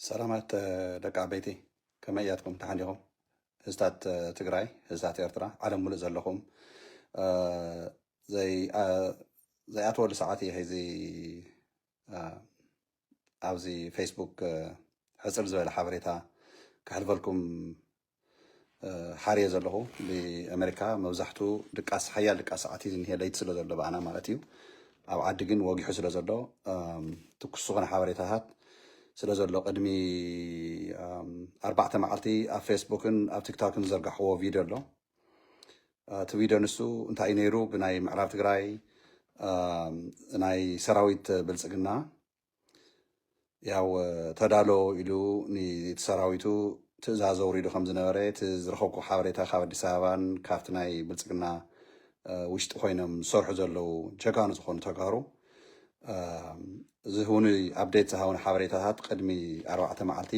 سلامات ደቂ ዓበይቲ ከመይ እያትኩም ተሓንዲኹም ህዝታት ትግራይ ህዝታት ኤርትራ ዓለም ሙሉእ ዘለኹም ዘይኣትወሉ ሰዓት እየ ሕዚ ኣብዚ ፌስቡክ ሕፅር ዝበለ ሓበሬታ ካሕልፈልኩም ሓርየ ዘለኹ ብኣሜሪካ መብዛሕትኡ ድቃስ ሓያል ድቃስ ሰዓት እዩ ዝኒሄ ለይቲ ስለ ዘሎ በኣና ማለት እዩ ኣብ ዓዲ ግን ወጊሑ ስለ ዘሎ ትኩስ ዝኾነ ሓበሬታታት ስለ ዘሎ ቅድሚ 4 መዓልቲ ኣብ ፌስቡክን ኣብ ቲክቶክን ዘርጋሕዎ ቪድዮ ኣሎ እቲ ቪድዮ ንሱ እንታይ ነይሩ ብናይ ምዕራብ ትግራይ ናይ ሰራዊት ብልፅግና ያው ተዳሎ ኢሉ ንሰራዊቱ ትእዛዝ ኣውሪዱ ከም ዝነበረ እቲ ዝረኸብኩ ሓበሬታ ካብ ኣዲስ ኣበባን ካብቲ ናይ ብልፅግና ውሽጢ ኮይኖም ዝሰርሑ ዘለው ጀጋኑ ዝኾኑ ተጋሩ ዝህቡኒ ኣፕዴት ዝሃቡኒ ሓበሬታታት ቅድሚ 4 መዓልቲ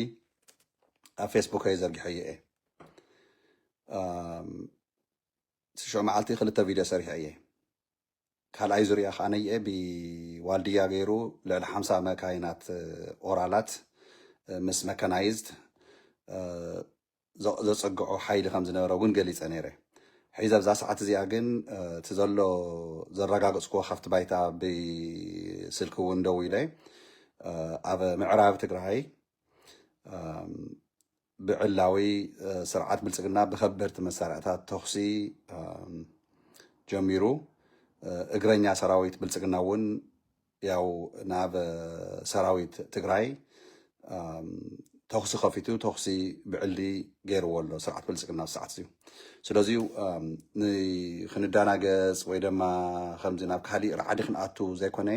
ኣብ ፌስቡክ ዘርጊሐ እየ ሽዑ መዓልቲ 2 ቪድዮ ሰሪሐ እየ ካልኣይ ዙርያ ከዓነ እየ ብዋልድያ ገይሩ ልዕሊ 50 መካይናት ኦራላት ምስ መካናይዝድ ዘፀግዖ ሓይሊ ከም ዝነበረ እውን ገሊፀ ነይረ ሒዛ ኣብዛ ሰዓት እዚኣ ግን እቲ ዘሎ ዘረጋገፅክዎ ካብቲ ባይታ ብስልኪ እውን ደው ኢለ ኣብ ምዕራብ ትግራይ ብዕላዊ ስርዓት ብልፅግና ብከበድቲ መሳርሕታት ተኽሲ ጀሚሩ እግረኛ ሰራዊት ብልፅግና እውን ያው ናብ ሰራዊት ትግራይ ተኽሲ ከፊቱ ተኽሲ ብዕሊ ገይርዎ ኣሎ ስርዓት ብልፅግና ሰዓት እዩ ስለዚ ንክንዳናገፅ ወይ ድማ ከምዚ ናብ ካሊእ ራዕዲ ክንኣቱ ዘይኮነ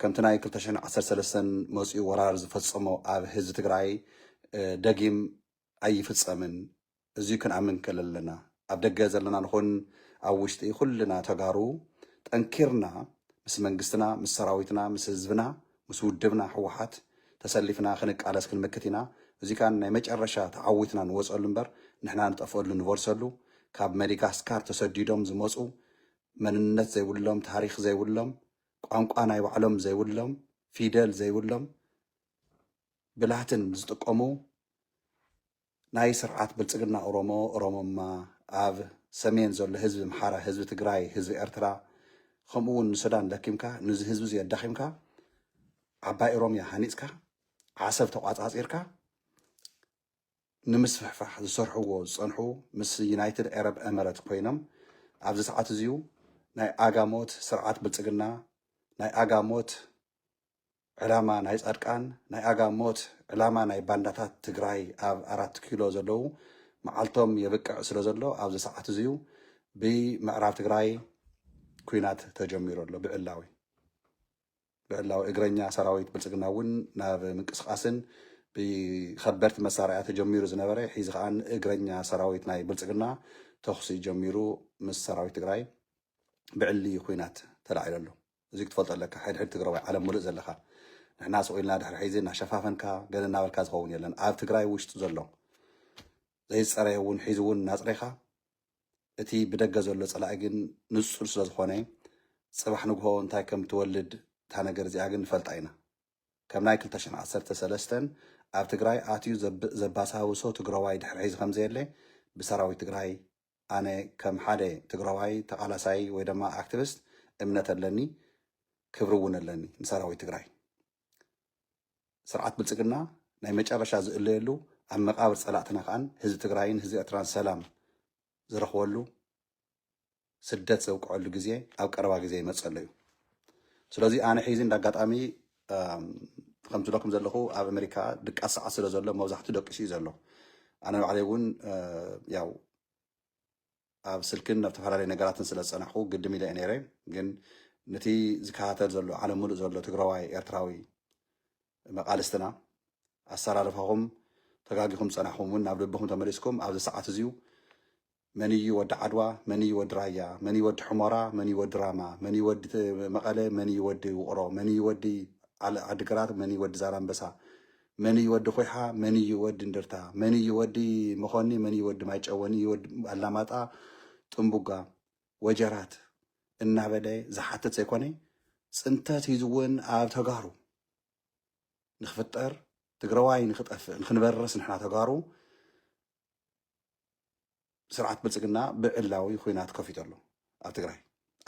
ከምቲ ናይ 2013 መፅኡ ወራር ዝፈፀሞ ኣብ ህዝቢ ትግራይ ደጊም ኣይፍፀምን እዙይ ክንኣምን ከለለና ኣብ ደገ ዘለና ንኹን ኣብ ውሽጢ ኩልና ተጋሩ ጠንኪርና ምስ መንግስትና ምስ ሰራዊትና ምስ ህዝብና ምስ ውድብና ሕወሓት ተሰሊፍና ክንቃለስ ክንምክት ኢና እዚ ካን ናይ መጨረሻ ተዓዊትና ንወፀሉ እምበር ንሕና ንጠፍአሉ ንበርሰሉ ካብ መዲጋስካር ተሰዲዶም ዝመፁ መንነት ዘይብሎም ታሪክ ዘይብሎም ቋንቋ ናይ ባዕሎም ዘይብሎም ፊደል ዘይብሎም ብላትን ዝጥቀሙ ናይ ስርዓት ብልፅግና ኦሮሞማ ኣብ ሰሜን ዘሎ ህዝቢ ምሓራ ህዝቢ ትግራይ ህዝቢ ኤርትራ ከምኡ እውን ንሱዳን ለኪምካ ነዚ ህዝቢ እዚ ኣዳኺምካ ዓባይ ኦሮምያ ሃኒፅካ ዓሰብ ተቋፃፂርካ ንምስፍሕፋሕ ዝሰርሕዎ ዝፀንሑ ምስ ዩናይትድ አረብ ኤምሬት ኮይኖም ኣብዚ ሰዓት እዚኡ ናይ ኣጋሞት ስርዓት ብልፅግና ናይ ኣጋሞት ዕላማ ናይ ፃድቃን ናይ ኣጋሞት ዕላማ ናይ ባንዳታት ትግራይ ኣብ 4 ኪሎ ዘለው መዓልቶም የብቅዕ ስለ ዘሎ ኣብዚ ሰዓት እዚኡ ብምዕራብ ትግራይ ኩናት ተጀሚሩ ኣሎ ብዕላዊ እግረኛ ሰራዊት ብልፅግና እውን ናብ ምንቅስቃስን ብከበድቲ መሳርያ ተጀሚሩ ዝነበረ ሒዚ ከዓ እግረኛ ሰራዊት ናይ ብልፅግና ተኽሲ ጀሚሩ ምስ ሰራዊት ትግራይ ብዕሊ ኩናት ተላዒሉ ኣሎ እዚ ክትፈልጦ ኣለካ ሕድሕድ ትግራዋይ ዓለም ሙሉእ ዘለካ ንሕና ስቁኢልና ድሕሪ ሒዚ እናሸፋፈንካ ገለ እናበልካ ዝኸውን የለን ኣብ ትግራይ ውሽጢ ዘሎ ዘይፀረየ እውን ሒዚ እውን እናፅረይካ እቲ ብደገ ዘሎ ፀላኢ ግን ንፁር ስለዝኾነ ፅባሕ ንግሆ እንታይ ከም ትወልድ እታ ነገር እዚኣ ግን ንፈልጣ ኢና ከም ናይ 2013 ኣብ ትግራይ ኣትዩ ዘባሳውሶ ትግራዋይ ድሕሪ ሒዚ ከምዘየለ ብሰራዊት ትግራይ ኣነ ከም ሓደ ትግራዋይ ተቃላሳይ ወይ ድማ ኣክቲቪስት እምነት ኣለኒ ክብሪ እውን ኣለኒ ንሰራዊት ትግራይ ስርዓት ብልፅግና ናይ መጨረሻ ዝእለየሉ ኣብ መቃብር ፀላእትና ከዓን ህዝቢ ትግራይን ህዝቢ ኤርትራን ሰላም ዝረኽበሉ ስደት ዘውቅዐሉ ግዜ ኣብ ቀረባ ግዜ ይመፀሉ እዩ ስለዚ ኣነ ሒዚ እንዳጋጣሚ ከም ዝብለኩም ዘለኹ ኣብ ኣሜሪካ ድቃስ ሰዓት ስለ ዘሎ መብዛሕትኡ ደቂሱ እዩ ዘሎ ኣነ ባዕለይ እውን ያው ኣብ ስልክን ኣብ ተፈላለዩ ነገራትን ስለ ዝፀናሕኩ ግድም ኢለ ነይረ ግን ነቲ ዝከታተል ዘሎ ዓለም ሙሉእ ዘሎ ትግራዋይ ኤርትራዊ መቃልስትና ኣሰራርፋኹም ተጋጊኹም ፀናሕኩም እውን ናብ ልብኹም ተመሊስኩም ኣብዚ ሰዓት እዚኡ መን እዩ ወዲ ዓድዋ መን እዩ ወዲ ራያ መን እዩ ወዲ ሕሞራ መን እዩ ወዲ ራማ መን እዩ ወዲ መቐለ መን እዩ ወዲ ውቅሮ መን እዩ ወዲ ዓዲግራት መን እዩ ወዲ ዛላንበሳ መን እዩ ወዲ ኩሓ መን እዩ ወዲ እንድርታ መን እዩ ወዲ መኾኒ መን እዩ ወዲ ማይጨው መን እዩ ወዲ ኣላማጣ ጥንቡጋ ወጀራት እናበለ ዝሓትት ዘይኮነ ፅንተት ሒዙ እውን ኣብ ተጋሩ ንክፍጠር ትግራዋይ ንክንበርስ ንሕና ተጋሩ ስርዓት ብልጽግና ብዕላዊ ኩናት ከፊቱ ኣሎ ኣብ ትግራይ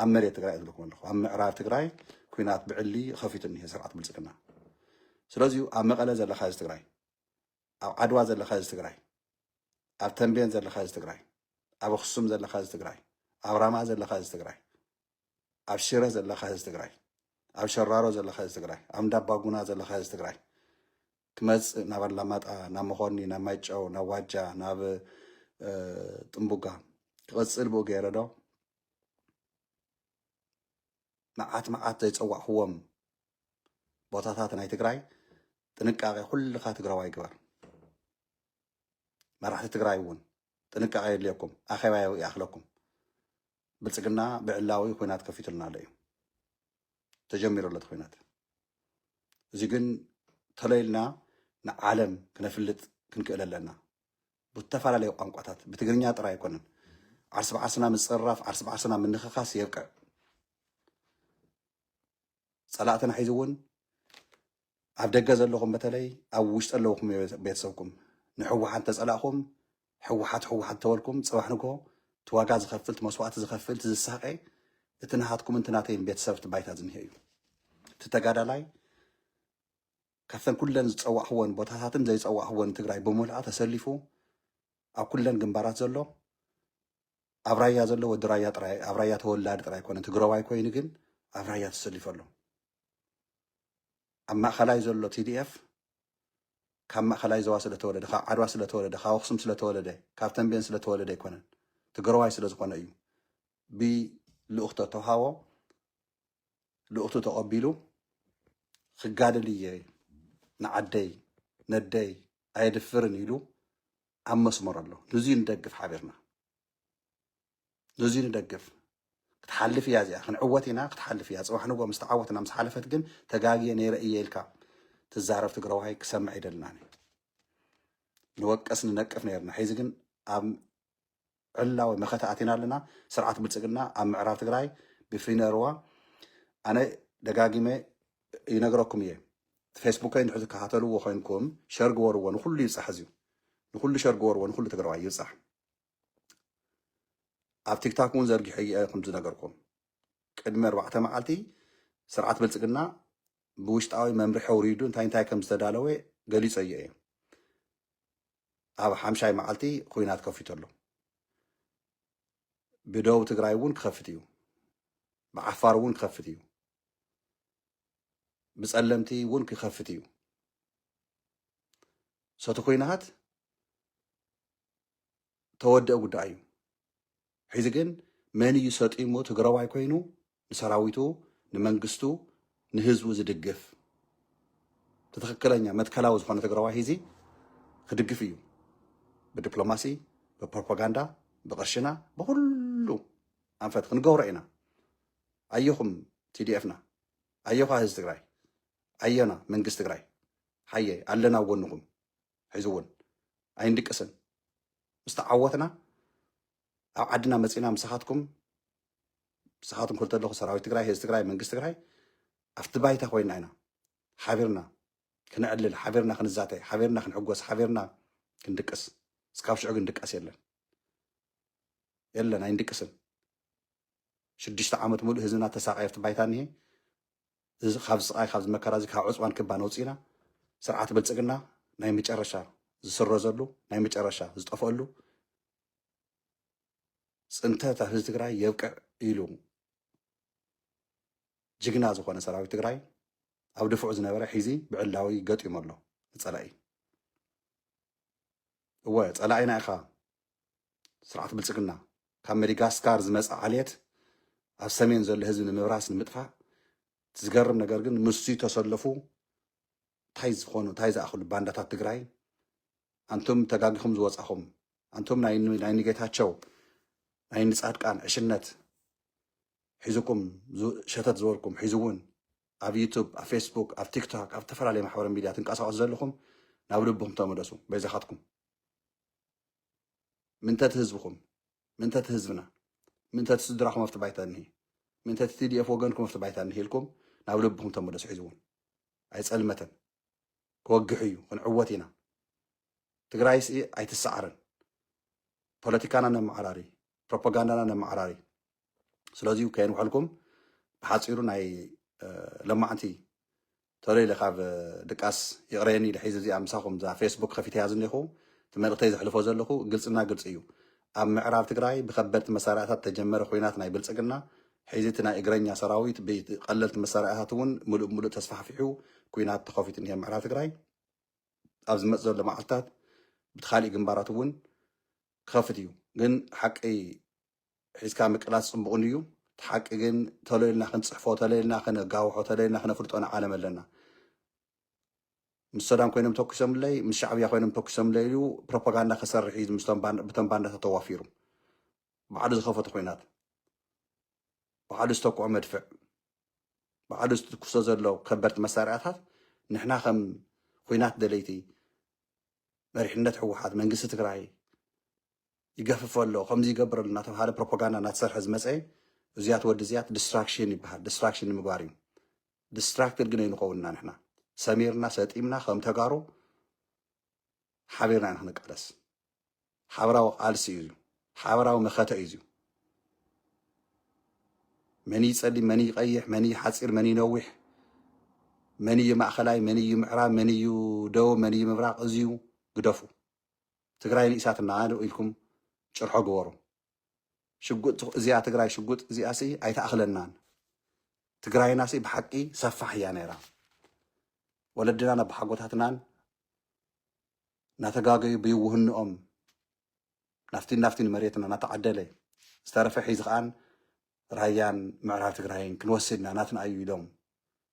ኣብ መሬት ትግራይ ዝብለኩም ኣለኹ ኣብ ምዕራብ ትግራይ ኩናት ብዕሊ ከፊቱ እኒሄ ስርዓት ብልጽግና ስለዚ ኣብ መቐለ ዘለካ ህዝቢ ትግራይ ኣብ ዓድዋ ዘለካ ህዝቢ ትግራይ ኣብ ተንቤን ዘለካ ህዝቢ ትግራይ ኣብ ኣክሱም ዘለካ ህዝቢ ትግራይ ኣብ ራማ ዘለካ ህዝቢ ትግራይ ኣብ ሽረ ዘለካ ህዝቢ ትግራይ ኣብ ሸራሮ ዘለካ ህዝቢ ትግራይ ኣብ እንዳባጉና ዘለካ ህዝቢ ትግራይ ክመፅእ ናብ ኣላማጣ ናብ መኾኒ ናብ ማይጨው ናብ ዋጃ ናብ ጥንቡጋ ክቐፅል ብኡ ገይረ ዶ መዓት ዘይፀዋዕኽዎም ቦታታት ናይ ትግራይ ጥንቃቄ ኩልካ ትግራዋይ ግበር መራሕቲ ትግራይ እውን ጥንቃቄ የድልየኩም ኣኼባ ይኣኽለኩም ብልጽግና ብዕላዊ ኩናት ከፊቱልና ኣሎ እዩ ተጀሚሩ ኣሎ ኩናት እዚ ግን ተለይልና ንዓለም ክነፍልጥ ክንክእል ኣለና ብተፈላለዩ ቋንቋታት ብትግርኛ ጥራይ ኣይኮነን ዓርሲ በዓርስና ምፅራፍ ዓርሲ በዓርስና ምንኽኻስ የብቅዕ ፀላእትና ሒዙ እውን ኣብ ደገ ዘለኹም በተለይ ኣብ ውሽጢ ኣለኹም ቤተሰብኩም ንሕወሓት ተፀላእኹም ሕወሓት ተወልኩም ፅባሕ ንጎ ትዋጋ ዝኸፍል መስዋዕቲ ዝኸፍል ዝሳቀ እቲ ናሃትኩም እቲ ናተይን ቤተሰብ እቲ ባይታ ዝኒሄ እዩ እቲ ተጋዳላይ ካብተን ኩለን ዝፀዋዕኽዎን ቦታታትን ዘይፀዋዕኽዎን ትግራይ ብምልኣ ተሰሊፉ ኣብ ኩለን ግንባራት ዘሎ ኣብ ራያ ዘሎ ወዲ ራያ ጥራይ ኣብ ራያ ተወላዲ ጥራይ ኣይኮነን ትግራዋይ ኮይኑ ግን ኣብ ራያ ተሰሊፉ ኣሎ ኣብ ማእኸላይ ዘሎ ቲዲኤፍ ካብ ማእኸላይ ዞባ ስለተወለደ ካብ ዓድዋ ስለተወለደ ካብ ኣክሱም ስለተወለደ ካብ ተንቤን ስለተወለደ ኣይኮነን ትግራዋይ ስለ ዝኾነ እዩ ብልኡኽቶ ተዋሃቦ ልኡኽቱ ተቐቢሉ ክጋደል እየ ንዓደይ ነደይ ኣየድፍርን ኢሉ ኣብ መስመር ኣሎ ንዙይ ንደግፍ ሓቢርና ንዙይ ንደግፍ ክትሓልፍ እያ እዚኣ ክንዕወት ኢና ክትሓልፍ እያ ፅባሕ ንጎ ምስ ተዓወትና ምስ ሓለፈት ግን ተጋግየ ነይረ እየ ኢልካ ትዛረብ ትግራዋይ ክሰምዕ ይደልና ንወቀስ ንነቅፍ ነርና ሕዚ ግን ኣብ ዕላዊ መኸተ ኣቲና ኣለና ስርዓት ብልጽግና ኣብ ምዕራብ ትግራይ ብፍነርዋ ኣነ ደጋጊመ ይነግረኩም እየ ፌስቡከይ ንድሕሪ ትከታተልዎ ኮይንኩም ሸር ግበርዎ ንኩሉ ይብፃሕ እዚዩ ንኩሉ ሸር ግበርዎ ንኩሉ ትግራዋይ ይብፃሕ ኣብ ቲክታክ እውን ዘርጊሐ እየ ከም ዝነገርኩም ቅድሚ 4 መዓልቲ ስርዓት ብልጽግና ብውሽጣዊ መምርሒ ውሪዱ እንታይ ከም ዝተዳለወ ገሊፀ እየ ኣብ 5 መዓልቲ ኩናት ከፊቱ ኣሎ ብደቡብ ትግራይ እውን ክኸፍት እዩ ብዓፋር እውን ክኸፍት እዩ ብፀለምቲ እውን ክኸፍት እዩ ሰቲ ኩናት ተወድአ ጉዳይ እዩ ሕዚ ግን መን እዩ ሰጢሙ ትግራዋይ ኮይኑ ንሰራዊቱ ንመንግስቱ ንህዝቡ ዝድግፍ ትክክለኛ መትከላዊ ዝኾነ ትግራዋይ ሂዚ ክድግፍ እዩ ብዲፕሎማሲ ብፕሮፓጋንዳ ብቅርሽና ብኩሉ ኣንፈት ክንገብሮ ኢና ኣየኹም ቲዲኤፍና ኣየኹ ህዝቢ ትግራይ ኣየና መንግስቲ ትግራይ ሓየ ኣለና ጎንኩም ሕዚ እውን ኣይንድቅስን ምስተዓወትና ኣብ ዓድና መፂና ምሳኻትኩም ክልተ ኣለኹ ሰራዊት ትግራይ ህዝቢ ትግራይ መንግስቲ ትግራይ ኣብቲ ባይታ ኮይና ኢና ሓቢርና ክንዕልል ሓቢርና ክንዛተይ ሓቢርና ክንሕጎስ ሓቢርና ክንድቅስ እስካብ ሽዑ ግን ድቃስ የለን ኣይንድቅስን 6 ዓመት ሙሉእ ህዝብና ተሳቃይ ኣብቲ ባይታ እኒሄ እዚ ካብ ስቃይ ካብ ዝመከራ እዚ ካብ ዕፅዋን ክባን ወፂና ስርዓት ብልጽግና ናይ መጨረሻ ዝስረዘሉ ናይ መጨረሻ ዝጠፍአሉ ፅንተት ኣብ ህዝቢ ትግራይ የብቅዕ ኢሉ ጅግና ዝኾነ ሰራዊት ትግራይ ኣብ ድፍዑ ዝነበረ ሒዚ ብዕላዊ ገጢሙ ኣሎ ፀላኢ እወ ፀላኢና ኢኻ ስርዓት ብልጽግና ካብ መዲጋስካር ዝመፀ ዓልየት ኣብ ሰሜን ዘሎ ህዝቢ ንምብራስ ንምጥፋእ ዝገርም ነገር ግን ምሱ ተሰለፉ እንታይ ዝኣኽሉ ባንዳታት ትግራይ አንቱም ተጋጊኹም ዝወፃኹም አንቱም ናይ ንጌታቸው ናይ ንጻድቃን ዕሽነት ሒዙኩም ሸተት ዝበልኩም ሒዙ እውን ኣብ ዩቱብ ኣብ ፌስቡክ ኣብ ቲክቶክ ኣብ ተፈላለዩ ማሕበራዊ ሚድያ ትንቀሳቀሱ ዘለኹም ናብ ልብኩም ተመለሱ በይዛኻትኩም ምንተት ህዝብኩም ምንተት ህዝብና ምንተት ስድራኹም ኣብቲ ባይታ እኒሄ ምንተት ቲዲኤፍ ወገንኩም ኣብቲ ባይታ እኒሄ ኢልኩም ናብ ልብኩም ተመለሱ ሒዙ እውን ኣይፀልመተን كوجحيو كنعوتينا تግራይ ሲ ኣይትሰዓርን ፖለቲካና ነማዕራሪ ፕሮፓጋንዳና ነማዕራሪ ስለዚ ከይንውሐልኩም ብሓፂሩ ናይ ለማዕንቲ ተለይለ ካብ ድቃስ ይቕረየኒ ድሒዝ እዚኣ ምሳኹም ዛ ፌስቡክ ከፊት እያ ዝኒኹ እቲ መልእኽተይ ዘሕልፎ ዘለኹ ግልፅና ግልፂ እዩ ኣብ ምዕራብ ትግራይ ብከበድቲ መሳርያታት ተጀመረ ኩናት ናይ ብልፅግና ሕዚ እቲ ናይ እግረኛ ሰራዊት ብቀለልቲ መሳርያታት እውን ሙሉእ ተስፋሕፊሑ ኩናት ተኸፊት እኒሄ ምዕራብ ትግራይ ኣብ ዝመፅእ ዘሎ መዓልትታት ብትኻሊእ ግንባራት እውን ክኸፍት እዩ ግን ሓቂ ሒዝካ ምቅላስ ፅቡቕን እዩ እቲ ሓቂ ግን ተለይልና ክንፅሕፎ ተለይልና ክነጋውሖ ተለይልና ክነፍልጦ ንዓለም ኣለና ምስ ሰዳም ኮይኖም ተኪሶምለይ ምስ ሻዕብያ ኮይኖም ተኪሶምለይ ኢሉ ፕሮፓጋንዳ ክሰርሕ እዩ ብቶም ባንዳታት ተዋፊሩ ባዕሉ ዝኸፈተ ኩናት ባዕሉ ዝተኩዖ መድፍዕ ባዕሉ ዝትኩሶ ዘሎ ከበድቲ መሳርያታት ንሕና ከም ኩናት ደለይቲ መሪሕነት ሕወሓት መንግስቲ ትግራይ ይገፍፍ ኣሎ ከምዚ ይገብር ኣሎ እናተባሃለ ፕሮፓጋንዳ እናተሰርሐ ዝመፀ እዚያት ወዲ እዚያት ዲስትራክሽን ይበሃል ዲስትራክሽን ንምግባር እዩ ዲስትራክትድ ግን ኣይንኸውንና ንሕና ሰሚርና ሰጢምና ከም ተጋሩ ሓቢርና ኢና ክንቃለስ ሓበራዊ ቃልሲ እዩ ሓበራዊ መኸተ እዩ መን ይፀሊም መን ይቀይሕ መን ይሓፂር መን ይነዊሕ መን እዩ ማእኸላይ መን እዩ ምዕራብ መን እዩ ደቡብ መን እዩ ምብራቅ እዝዩ ግደፉ ትግራይ ንእሳትና ኢልኩም ጭርሖ ግበሩ ሽጉጥ እዚኣ ትግራይ ሽጉጥ እዚኣ ሲ ኣይተኣኽለናን ትግራይና ሲ ብሓቂ ሰፋሕ እያ ነይራ ወለድና ነብሓጎታትናን እናተጋገዩ ብይውህንኦም ናፍቲን መሬትና እናተዓደለ ዝተረፈ ሒዚ ከዓን ራያን ምዕራብ ትግራይን ክንወስድና ናትና እዩ ኢሎም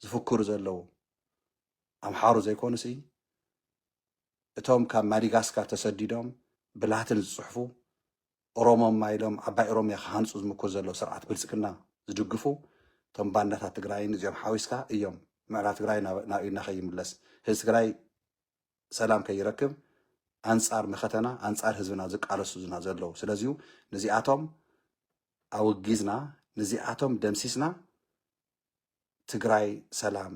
ዝፍክሩ ዘለዉ ኣምሓሩ ዘይኮኑ ሲ እቶም ካብ ማዲጋስካር ተሰዲዶም ብላትን ዝፅሕፉ ኦሮሞማ ኢሎም ዓባይ ኦሮምያ ክሃንፁ ዝምክር ዘለዉ ስርዓት ብልፅግና ዝድግፉ እቶም ባንዳታት ትግራይን እዚኦም ሓዊስካ እዮም ምዕራብ ትግራይ ናብ ኢድና ከይምለስ ህዝቢ ትግራይ ሰላም ከይረክብ ኣንፃር መኸተና ኣንፃር ህዝብና ዝቃለሱ ዝና ዘለዉ ስለዚዩ ነዚኣቶም ኣውጊዝና ነዚኣቶም ደምሲስና ትግራይ ሰላም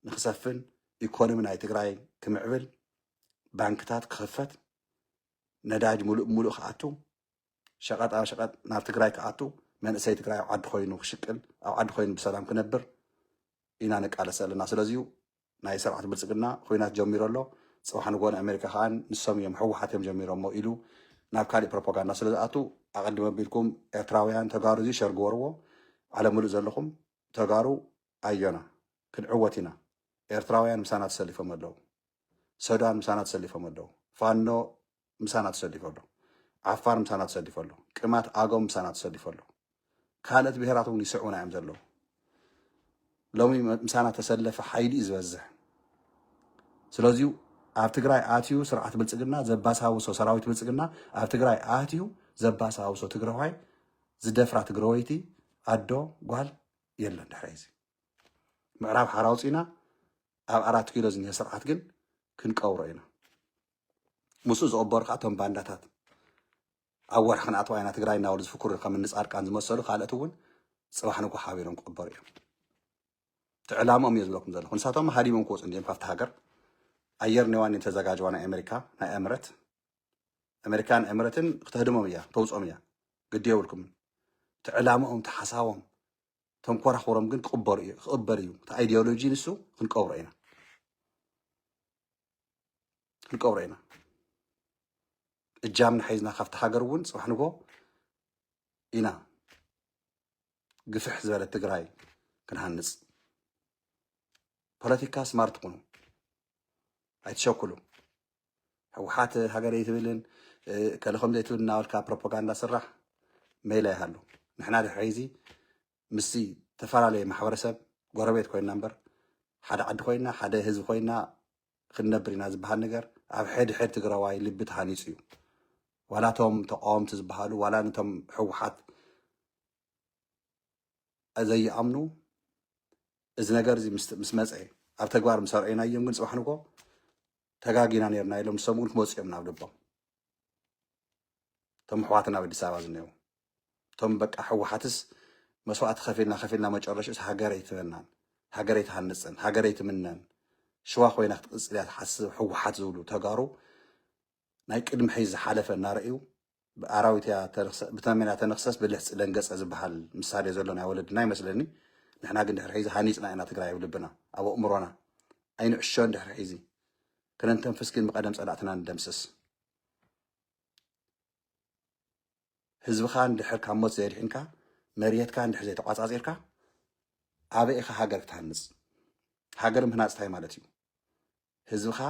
ንክሰፍን ኢኮኖሚ ናይ ትግራይ ክምዕብል ባንክታት ክኽፈት ነዳጅ ሙሉእ ክኣቱ ሸቐጣ ሸቐጥ ናብ ትግራይ ክኣቱ መንእሰይ ትግራይ ኣብ ዓዲ ኮይኑ ክሽቅል ኣብ ዓዲ ኮይኑ ብሰላም ክነብር ኢና ንቃለስ ኣለና ስለዚዩ ናይ ስርዓት ብልፅግና ኩናት ጀሚሩ ኣሎ ፅባሕ ንጎን ኣሜሪካ ከዓ ንሶም እዮም ሕወሓት እዮም ጀሚሮሞ ኢሉ ናብ ካሊእ ፕሮፓጋንዳ ስለ ዝኣቱ ኣቐዲመ ኣቢልኩም ኤርትራውያን ተጋሩ እዚ ሸር ግበርዎ ዓለም ሙሉእ ዘለኹም ተጋሩ ኣዮና ክንዕወት ኢና ኤርትራውያን ምሳና ተሰሊፎም ኣለዉ ሱዳን ምሳና ተሰሊፎም ኣለዉ ፋኖ ምሳና ተሰሊፎ ኣሎ ዓፋር ምሳና ተሰሊፎ ኣሎ ቅማት ኣጎም ምሳና ተሰሊፎ ኣሎ ካልኦት ብሄራት እውን ይስዑና እዮም ዘለዉ ሎሚ ምሳና ተሰለፈ ሓይሊ እዩ ዝበዝሕ ስለዚዩ ኣብ ትግራይ ኣትዩ ስርዓት ብልፅግና ዘባሳውሶ ሰራዊት ብልፅግና ኣብ ትግራይ ኣትዩ ዘባሳውሶ ትግራዋይ ዝደፍራ ትግራወይቲ ኣዶ ጓል የለን ድሕሪ እዚ ምዕራብ ሓራ ውፅኢና ኣብ 4 ኪሎ ዝኒሄ ስርዓት ግን ክንቀብሮ ኢና ምስኡ ዝቕበሩ ከዓ እቶም ባንዳታት ኣብ ወርሒ ክንኣትዋ ኢና ትግራይ እናበሉ ዝፍክሩ ከም ንፃድቃን ዝመሰሉ ካልኦት እውን ፅባሕ ንጎ ሓቢሮም ክቕበሩ እዮም እቲ ዕላምኦም እየ ዝብለኩም ዘለኹ ንሳቶም ሃዲሞም ክወፁ እንዲኦም ካብቲ ሃገር ኣየር ኔዋን ተዘጋጅዋ ናይ ኣሜሪካ ናይ እምረት ኣሜሪካን እምረትን ክትህድሞም እያ ተውፆም እያ ግዲ የብልኩምን እቲ ዕላምኦም እቲ ሓሳቦም ተንኮራኽሮም ግን ክቕበሩ እዩ ክቕበል እዩ እቲ ኣይዲዮሎጂ ንሱ ክንቀብሮ ኢና እጃምና ሓይዝና ካብቲ ሃገር እውን ፅባሕ ንጎ ኢና ግፍሕ ዝበለት ትግራይ ክንሃንፅ ፖለቲካ ስማርት ኩኑ ኣይትሸኩሉ ሕወሓት ሃገረይ ትብልን ከለኸም ዘይትብል እናበልካ ፕሮፓጋንዳ ስራሕ ሜላ ይሃሉ ንሕና ድሕሪ ሕዚ ምስቲ ተፈላለየ ማሕበረሰብ ጎረቤት ኮይና እምበር ሓደ ዓዲ ኮይና ሓደ ህዝቢ ኮይና ክንነብር ኢና ዝበሃል ነገር ኣብ ሕድሕድ ትግራዋይ ልቢ ተሃኒፁ እዩ ዋላቶም ተቃወምቲ ዝበሃሉ ዋላ ነቶም ሕወሓት ዘይኣምኑ እዚ ነገር እዚ ምስ መፀ ኣብ ተግባር ምስ ረአይና እዮም ግን ፅባሕ ንጎ ተጋጊና ነርና ኢሎም ንሶም እውን ክመፁ እዮም ናብ ልቦም እቶም ኣሕዋትና ኣብ ኣዲስ ኣበባ ዝኒአው እቶም በቃ ሕወሓትስ መስዋዕቲ ከፊልና መጨረሻ ሃገረይ ትበናን ሃገረይ ትሃንፅን ሃገረይ ትምነን شوا خوينا ክትቅፅል እያ ትሓስብ ሕወሓት ዝብሉ ተጋሩ ናይ ቅድሚ ሒዝ ዝሓለፈ እናርአዩ ብኣራዊት እያ ብተመን እያ ተነክሰስ ብልሕፂ ደንገፀ ዝበሃል ምሳሌ ዘሎ ናይ ወለድና ይመስለኒ ንሕና ግን ድሕሪ ሒዚ ሃኒፅና ኢና ትግራይ ኣብ ልብና ኣብ ኣእምሮና ኣይንዕሾን ድሕሪ ሒዚ ክነንተንፍስ ግን ብቀደም ፀላእትና ንደምስስ ህዝብኻ እንድሕር ካብ ሞት ዘድሕንካ መሬትካ እንድሕር ዘይተቋፃፂርካ ኣበይ ኢኻ ሃገር ክትሃንፅ ሃገር ምህናፅ እንታይ ማለት እዩ ህዝብኻ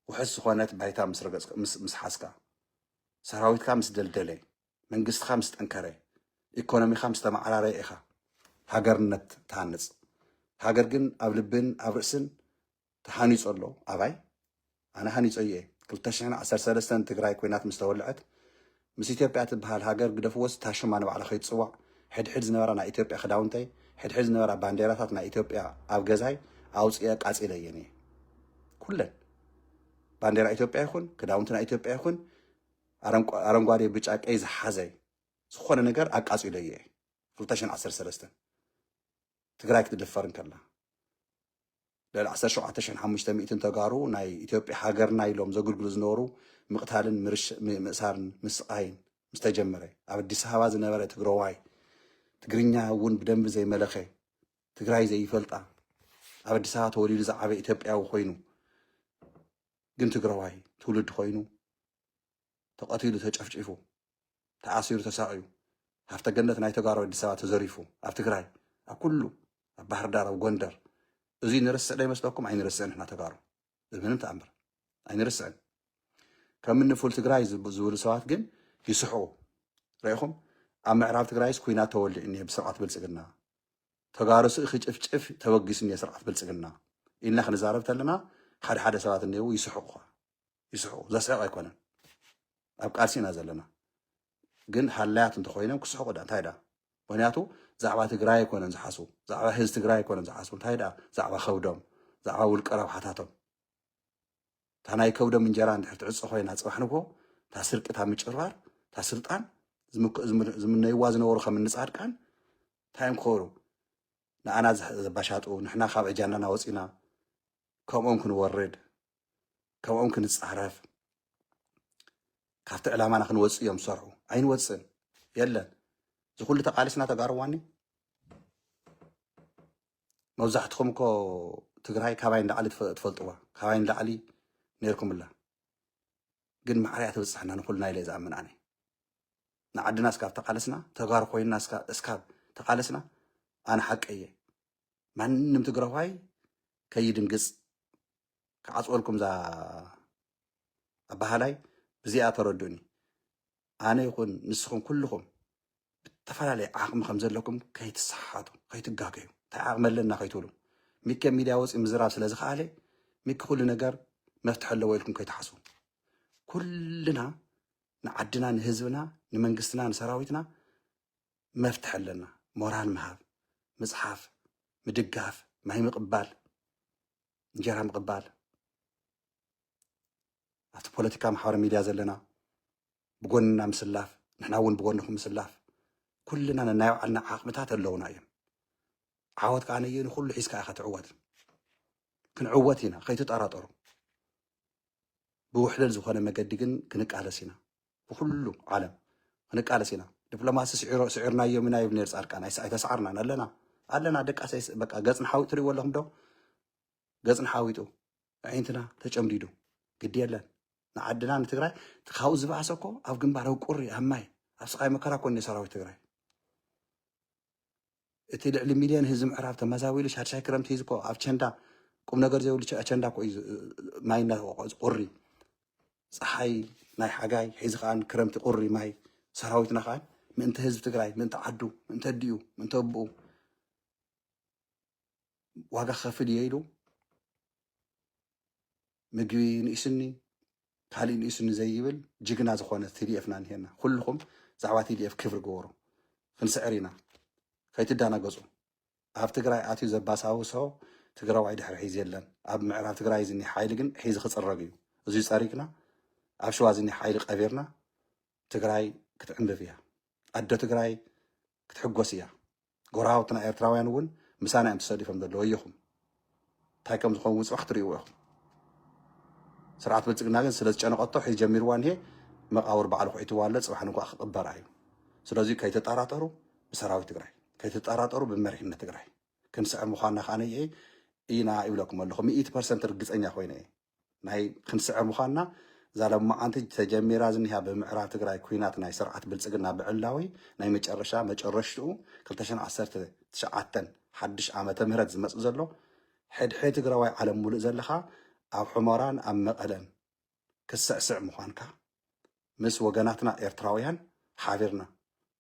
ውሕስ ዝኾነት ባይታ ምስ ሓስካ ሰራዊትካ ምስ ደልደለ መንግስትካ ምስ ጠንከረ ኢኮኖሚካ ምስ ተመዓራረየ ኢኻ ሃገርነት ትሃንፅ ሃገር ግን ኣብ ልብን ኣብ ርእስን ተሃኒፁ ኣሎ ኣባይ ኣነ ሃኒፆ እየ 2013 ትግራይ ኩናት ምስ ተወልዐት ምስ ኢትዮጵያ ትበሃል ሃገር ግደፍወስ ታሽማ ንባዕላ ከይትፅዋዕ ሕድሕድ ዝነበራ ናይ ኢትዮጵያ ክዳውንተይ ሕድሕድ ዝነበራ ባንዴራታት ናይ ኢትዮጵያ ኣብ ገዛይ ኣውፅአ ቃፂለ እየን እየ ኩለን ባንዴራ ኢትዮጵያ ይኹን ክዳውንቲ ናይ ኢትዮጵያ ይኹን ኣረንጓዴ ብጫ ቀይ ዝሓዘ ዝኾነ ነገር ኣቃፂለ እየ 2013 ትግራይ ክትድፈር እንከላ ልዕሊ 17,500 ተጋሩ ናይ ኢትዮጵያ ሃገርና ኢሎም ዘገልግሉ ዝነበሩ ምቕታልን ምእሳርን ምስቃይን ምስ ተጀመረ ኣብ ኣዲስ ኣበባ ዝነበረ ትግራዋይ ትግርኛ እውን ብደንቢ ዘይመለኸ ትግራይ ዘይፈልጣ ኣብ ኣዲስ ኣበባ ተወሊዱ ዝዓበየ ኢትዮጵያዊ ኮይኑ ግን ትግራዋይ ትውልድ ኮይኑ ተቐቲሉ ተጨፍጪፉ ተኣሲሩ ተሳቂዩ ሃፍተ ገነት ናይ ተጋሩ ኣዲስ ኣበባ ተዘሪፉ ኣብ ትግራይ ኣብ ኩሉ ኣብ ባህር ዳር ኣብ ጎንደር እዚ ንርስዕ ዶ ይመስለኩም ኣይንርስዕን ንሕና ተጋሩ ብምንም ተኣምር ኣይንርስዕን ከም እንፉል ትግራይ ዝብሉ ሰባት ግን ይስሕቁ ርኢኹም ኣብ ምዕራብ ትግራይስ ኩናት ተወሊዕ እኒሄ ብስርዓት ብልፅግና ተጋሩ ስእ ክጭፍጭፍ ተወጊስ እኒሄ ስርዓት ብልፅግና ኢልና ክንዛረብ ተለና ሓደ ሓደ ሰባት እኒሄው ይስሕቁ ይስሕቁ ዘስሕቕ ኣይኮነን ኣብ ቃልሲ ኢና ዘለና ግን ሃላያት እንተኮይኖም ክስሕቁ ዳ እንታይ ዳ ምክንያቱ ዛዕባ ትግራይ ኣይኮነን ዝሓስቡ ዛዕባ ህዝቢ ትግራይ ኣይኮነን ዝሓስቡ እንታይ ዳ ዛዕባ ከብዶም ዛዕባ ውልቀ ረብሓታቶም እታ ናይ ከብዶም እንጀራ እንድሕር ትዕፆ ኮይና ፅባሕ ንጎ እታ ስርቂ እታ ምጭርባር እታ ስልጣን ዝምነይዋ ዝነበሩ ከም እንፃድቃን እንታይም ክኸብሩ ንኣና ዘባሻጡ ንሕና ካብ ዕጃናና ወፂና ከምኦም ክንወርድ ከምኦም ክንፃረፍ ካብቲ ዕላማና ክንወፅእ እዮም ዝሰርሑ ኣይንወፅን የለን ዝኩሉ ተቃሊስና ተጋርዋኒ መብዛሕትኩም እኮ ትግራይ ካባይ እንዳዓሊ ትፈልጥዋ ካባይ እንዳዓሊ ነርኩምላ ግን ማዕርያ ትብፅሕና ንኩልና ኢለ ዝኣምን ኣነ ንዓድና እስካብ ተቃለስና ተጋሩ ኮይንና እስካብ ተቃለስና ኣነ ሓቀ እየ ማንም ትግራዋይ ከይድንግፅ ክዓፅወልኩም ዛ ኣባህላይ ብዚኣ ተረድኡኒ ኣነ ይኹን ንስኹም ኩልኹም ብተፈላለየ ዓቕሚ ከም ዘለኩም ከይትሰሓቱ ከይትጋገዩ እንታይ ዓቕሚ ኣለና ከይትብሉ ሚከ ሚድያ ወፂ ምዝራብ ስለ ዝከኣለ ሚከ ኩሉ ነገር መፍትሒ ኣለዎ ኢልኩም ከይትሓስቡ ኩልና ንዓድና ንህዝብና ንመንግስትና ንሰራዊትና መፍትሒ ኣለና ሞራል ምሃብ ምፅሓፍ ምድጋፍ ማይ ምቕባል እንጀራ ምቕባል ኣብቲ ፖለቲካ ማሕበረ ሚድያ ዘለና ብጎንና ምስላፍ ንሕና እውን ብጎንኩም ምስላፍ ኩልና ነናይ ባዕልና ዓቕምታት ኣለውና እዮም ዓወት ከዓ ነየ ንኩሉ ሒዝካ ኢኻ ትዕወት ክንዕወት ኢና ከይትጠራጠሩ ብውሕደል ዝኾነ መገዲ ግን ክንቃለስ ኢና ብኩሉ ዓለም ክንቃለስ ኢና ዲፕሎማሲ ስዒርናዮም ኢና ይብል ነር ፃድቃን ኣይተሰዓርናን ኣለና ደቃሰይ በቃ ገፅን ሓዊጡ ትሪእዎ ኣለኹም ዶ ገፅን ሓዊጡ ዓይንትና ተጨምዲዱ ግዲ የለን ንዓድና ንትግራይ ካብኡ ዝበኣሰ እኮ ኣብ ግንባር ኣብ ቁሪ ኣብ ማይ ኣብ ስቃይ መከራ ኮነ ሰራዊት ትግራይ እቲ ልዕሊ ሚልዮን ህዝቢ ምዕራብ ተመዛዊሉ ሻድሻይ ክረምቲ ሂዙ እኮ ኣብ ቸንዳ ቁም ነገር ዘይብሉ ቸንዳ ኮ ማይ ቁሪ ፀሓይ ናይ ሓጋይ ሒዚ ከዓ ክረምቲ ቁሪ ማይ ሰራዊትና ከዓ ምእንቲ ህዝቢ ትግራይ ምእንቲ ዓዱ ምእንቲ ኣዲኡ ምእንቲ ኣቦኡ ዋጋ ክኸፍል እየ ኢሉ ምግቢ ንእስኒ ካልእ ንእስኒ ዘይብል ጅግና ዝኾነ ቲዲኤፍና ንሄና ኩልኩም ዛዕባ ቲዲኤፍ ክብሪ ግበሩ ክንስዕር ኢና ከይትዳናገፁ ኣብ ትግራይ ኣትዩ ዘባሳውሶ ትግራዋይ ድሕሪ ሒዝ የለን ኣብ ምዕራብ ትግራይ ዝኒ ሓይሊ ግን ሒዚ ክፅረግ እዩ እዙይ ፀሪግና ኣብ ሸዋ ዝኒ ሓይሊ ቀቢርና ትግራይ ክትዕንብብ እያ ኣዶ ትግራይ ክትሕጎስ እያ ጎራውትና ኤርትራውያን እውን ምሳና እዮም ተሰሊፎም ዘለዎ እየኹም تايكم زخون وصبح تريوه سرعة بلصقنا ግን ስለ ዝጨነቀቶ ሒዝ ጀሚርዋ እንሄ መቃብር በዓል ኹዒቱ ዋለ ጽባሕ ንኳ ክቕበር እዩ ስለዚ ከይተጣራጠሩ ብሰራዊት ትግራይ ከይተጣራጠሩ ብመሪሕነት ትግራይ ክንስዕር ምዃንና ከዓ ነየ ኢና ይብለኩም ኣለኹ 100% ርግፀኛ ኮይነ እየ ናይ ክንስዕር ምዃንና እዛ ለማዓንቲ ተጀሚራ ዝኒሃ ብምዕራብ ትግራይ ኩናት ናይ ስርዓት ብልፅግና ብዕላዊ ናይ መጨረሽትኡ 2019 ሓድሽ ዓመተ ምህረት ዝመፅእ ዘሎ ሕድሕድ ትግራዋይ ዓለም ሙሉእ ዘለኻ ኣብ ሕሞራን ኣብ መቐለን ክስዕስዕ ምዃንካ ምስ ወገናትና ኤርትራውያን ሓቢርና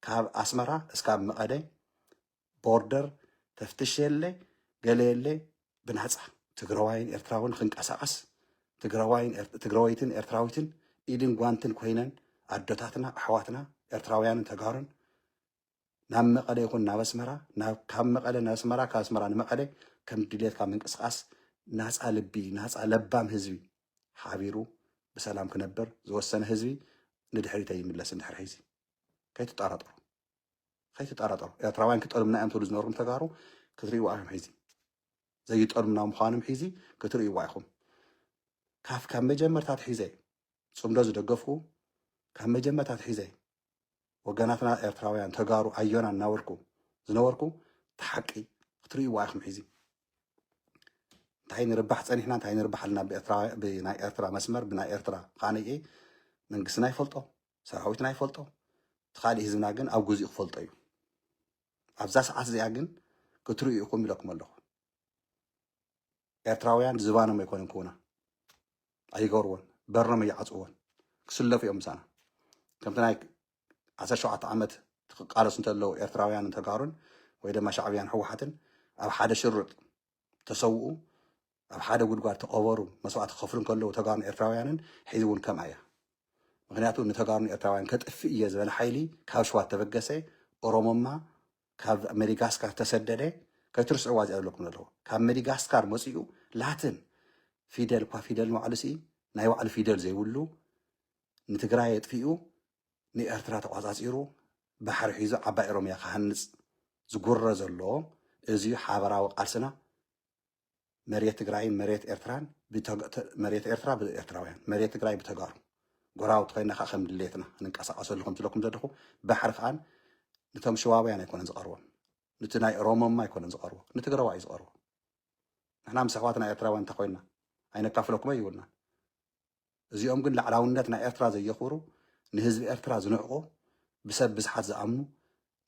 ካብ ኣስመራ እስካብ መቐለ ቦርደር ተፍትሽ የለ ገለ የለ ብናፃ ትግራዋይን ኤርትራውን ክንቀሳቐስ ትግራዋይትን ኤርትራዊትን ኢድን ጓንትን ኮይነን ኣዶታትና ኣሕዋትና ኤርትራውያንን ተጋሩን ናብ መቐለ ይኹን ናብ ኣስመራ ካብ መቐለ ናብ ኣስመራ ካብ ኣስመራ ንመቐለ ከም ድሌትካ ምንቅስቃስ ናፃ ልቢ ናፃ ለባም ህዝቢ ሓቢሩ ብሰላም ክነብር ዝወሰነ ህዝቢ ንድሕሪተ ይምለስ እንድሕር ሒዚ ከይትጠራጠሩ ኤርትራውያን ክጠልምና እዮም ትብሉ ዝነበሩም ተጋሩ ክትርእይዋ ኢኹም ሒዚ ዘይጠልምና ምዃኖም ሒዚ ክትርእይዋ ኢኹም ካብ መጀመርታት ሒዘ ፅምዶ ዝደገፍኩ ካብ መጀመርታት ሒዘ ወገናትና ኤርትራውያን ተጋሩ ኣዮና እናወርኩ ዝነበርኩ ተሓቂ ክትርእይዋ ኢኹም ሒዚ እንታይ ንርባሕ ፀኒሕና እንታይ ንርባሕ ኣለና ብናይ ኤርትራ መስመር ብናይ ኤርትራ ኻነየ መንግስትና ይፈልጦ ሰራዊትና ይፈልጦ ተኻሊእ ህዝብና ግን ኣብ ገዚኡ ክፈልጦ እዩ ኣብዛ ሰዓት እዚኣ ግን ክትርእዩ ኢኹም ኢለኩም ኣለኹ ኤርትራውያን ዝባኖም ኣይኮነን ክውና ኣይገርዎን በሮም ኣይዓፅዎን ክስለፉ እዮም ምሳና ከምቲ ናይ 17 ዓመት ትቃለሱ እንተለዉ ኤርትራውያንን ተጋሩን ወይ ድማ ሻዕብያን ሕወሓትን ኣብ ሓደ ሽርጥ ተሰውኡ ኣብ ሓደ ጉድጓድ ተቐበሩ መስዋዕቲ ክኸፍሉ ከለዉ ተጋሩን ኤርትራውያንን ሒዚ እውን ከምኣ እያ ምክንያቱ ንተጋሩን ኤርትራውያን ከጥፍእ እየ ዝበለ ሓይሊ ካብ ሸዋት ተበገሰ ኦሮሞማ ካብ መዲጋስካር ተሰደደ ከይትርስዕዋ እዚኣ ዘለኩም ኣለዎ ካብ መዲጋስካር መፂኡ ላትን ፊደል እኳ ፊደል ንባዕሉ ሲ ናይ ባዕሉ ፊደል ዘይብሉ ንትግራይ የጥፊኡ ንኤርትራ ተቋፃፂሩ ባሕሪ ሒዙ ዓባይ ኦሮምያ ክሃንፅ ዝጉረ ዘለዎ እዚ ሓበራዊ ቃልስና መሬት ትግራይን መሬት ኤርትራን መሬት ኤርትራ ብኤርትራውያን መሬት ትግራይ ብተጋሩ ጎራውቲ ኮይና ከዓ ከም ድሌትና ንንቀሳቀሰሉ ከም ትለኩም ዘለኹ ባሕሪ ከዓን ነቶም ሸዋብያን ኣይኮነን ዝቐርቦም ነቲ ናይ ኦሮሞማ ኣይኮነን ዝቐርቦ ንትግራዋይ እዩ ዝቐርቦ ንሕና ምስ ኣሕዋትና ኤርትራውያን እንተኮይንና ኣይነካፍለኩም ይብልና እዚኦም ግን ላዕላውነት ናይ ኤርትራ ዘየኽብሩ ንህዝቢ ኤርትራ ዝንዕቑ ብሰብ ብዙሓት ዝኣምኑ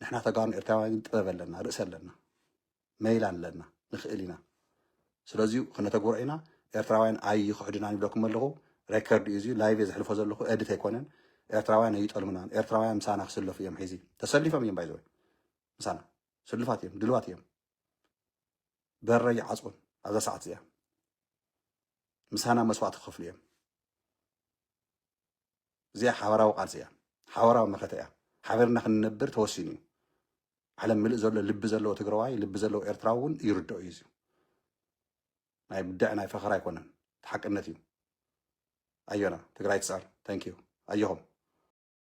ንሕና ተጋሩን ኤርትራውያን ጥበብ ኣለና ርእሲ ኣለና መይል ኣለና ንኽእል ኢና ስለዚ ክነተግብሮ ኢና ኤርትራውያን ኣይክሕድናን ይብለኩም ኣለኹ ሬከርድ እዩ ላይቭ ዘሕልፎ ዘለኹ ኤዲት ኣይኮነን ኤርትራውያን ኣይጠልሙናን ኤርትራውያን ምሳና ክስለፉ እዮም ሒዚ ተሰሊፎም እዮም ባይዘወይ ምሳና ስልፋት እዮም ድልዋት እዮም በረይ ዓፅውን ኣብዛ ሰዓት እዚኣ ምሳና መስዋዕቲ ክኸፍሉ እዮም እዚኣ ሓበራዊ ቃልሲ እያ ሓበራዊ መኸተ እያ ሓቢርና ክንነብር ተወሲኑ እዩ ዓለም ምልእ ዘሎ ልቢ ዘለዎ ትግራዋይ ልቢ ዘለዎ ኤርትራ እውን ይርድኦ እዩ ናይ ብዳዕ ናይ ፈኸራ ኣይኮነን ተሓቅነት እዩ ኣዮና ትግራይ ትፃር ታንኪዩ ኣየኹም